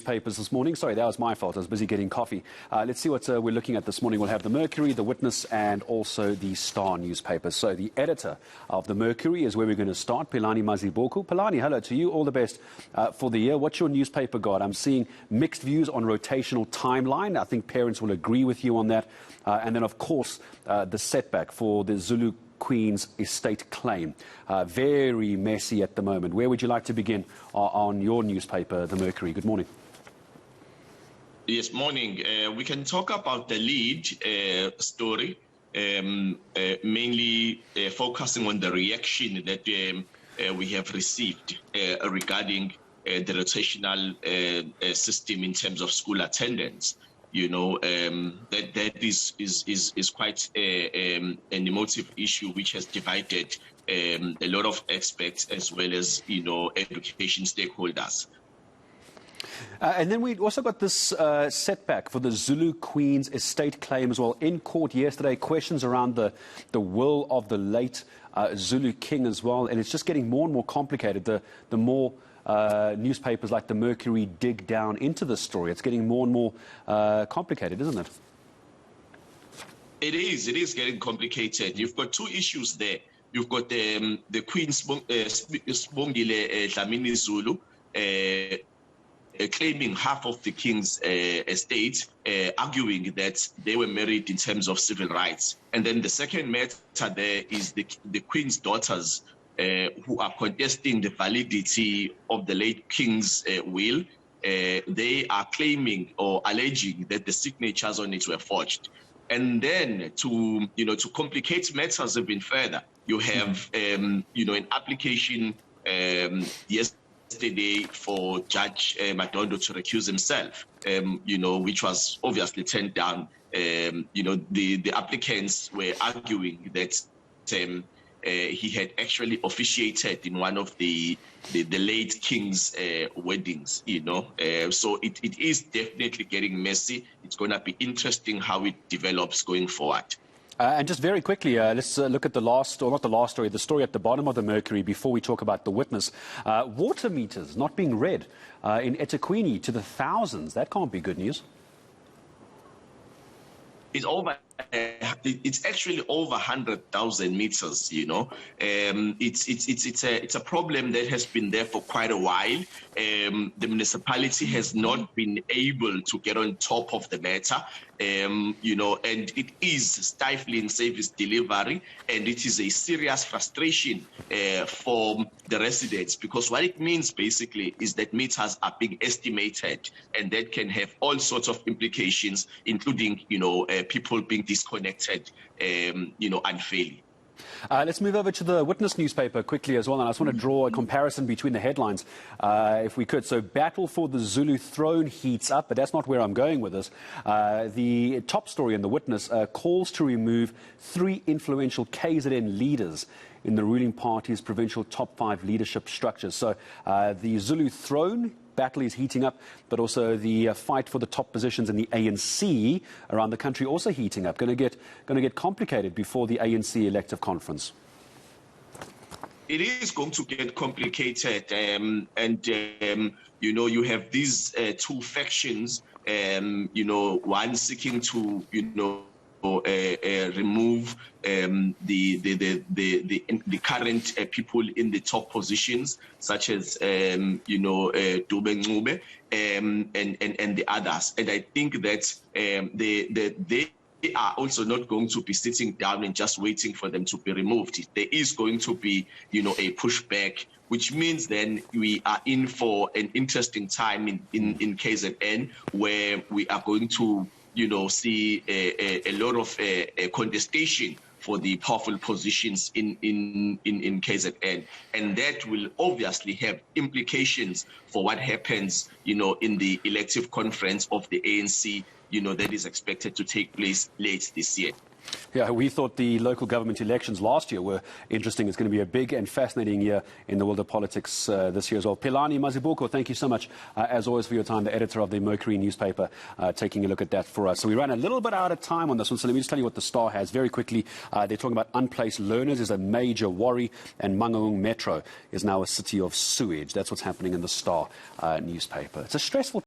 Papers this morning. Sorry, that was my fault. I was busy getting coffee. Let's see what we're looking at this morning. We'll have the Mercury, the Witness, and also the Star newspapers. So the editor of the Mercury is where we're going to start, Philani Mazibuko. Philani, hello to you. All the best for the year. What's your newspaper got? I'm seeing mixed views on rotational timeline. I think parents will agree with you on that. And then, of course, the setback for the Zulu Queen's estate claim. Very messy at the moment. Where would you like to begin on your newspaper, the Mercury? Good morning. Yes, morning. We can talk about the lead story, mainly focusing on the reaction that we have received regarding the rotational system in terms of school attendance. You know, that is quite an emotive issue which has divided a lot of experts as well as, you know, education stakeholders. And then we also got this setback for the Zulu Queen's estate claim as well. In court yesterday, questions around the will of the late Zulu King as well. And it's just getting more and more complicated. The more newspapers like the Mercury dig down into the story, it's getting more and more complicated, isn't it? It is getting complicated. You've got two issues there. You've got the Queen Sibongile Dlamini Zulu claiming half of the king's estate, arguing that they were married in terms of civil rights. And then the second matter there is the queen's daughters who are contesting the validity of the late king's will. They are claiming or alleging that the signatures on it were forged. And then to complicate matters even further, you have an application yesterday for Judge Madondo to recuse himself, which was obviously turned down. The applicants were arguing that he had actually officiated in one of the late king's weddings, so it is definitely getting messy. It's going to be interesting how it develops going forward. And just very quickly, let's look at the last, or not the last story, the story at the bottom of the Mercury before we talk about the Witness. Water meters not being read in eThekwini to the thousands. That can't be good news. It's actually over 100,000 meters. It's a problem that has been there for quite a while. The municipality has not been able to get on top of the matter, and it is stifling service delivery, and it is a serious frustration for the residents, because what it means basically is that meters are being estimated, and that can have all sorts of implications, including people being disconnected unfairly. Let's move over to the Witness newspaper quickly as well, and I just want to draw a comparison between the headlines, if we could. So, battle for the Zulu throne heats up, but that's not where I'm going with this. The top story in the Witness calls to remove 3 influential KZN leaders in the ruling party's provincial top 5 leadership structures. So, the Zulu throne battle is heating up, but also the fight for the top positions in the ANC around the country also heating up. Going to get complicated before the ANC elective conference. It is going to get complicated, you have these 2 factions, one seeking to remove the current people in the top positions, such as Dube Ncube and the others. And I think that they are also not going to be sitting down and just waiting for them to be removed. There is going to be a pushback, which means then we are in for an interesting time in KZN, where we are going to see a lot of contestation for the powerful positions in KZN, and that will obviously have implications for what happens, in the elective conference of the ANC, that is expected to take place late this year. Yeah, we thought the local government elections last year were interesting. It's going to be a big and fascinating year in the world of politics this year as well. Philani Mazibuko, thank you so much, as always, for your time, the editor of the Mercury newspaper, taking a look at that for us. So we ran a little bit out of time on this one, so let me just tell you what the Star has very quickly. They're talking about unplaced learners is a major worry, and Mangaung Metro is now a city of sewage. That's what's happening in the Star newspaper. It's a stressful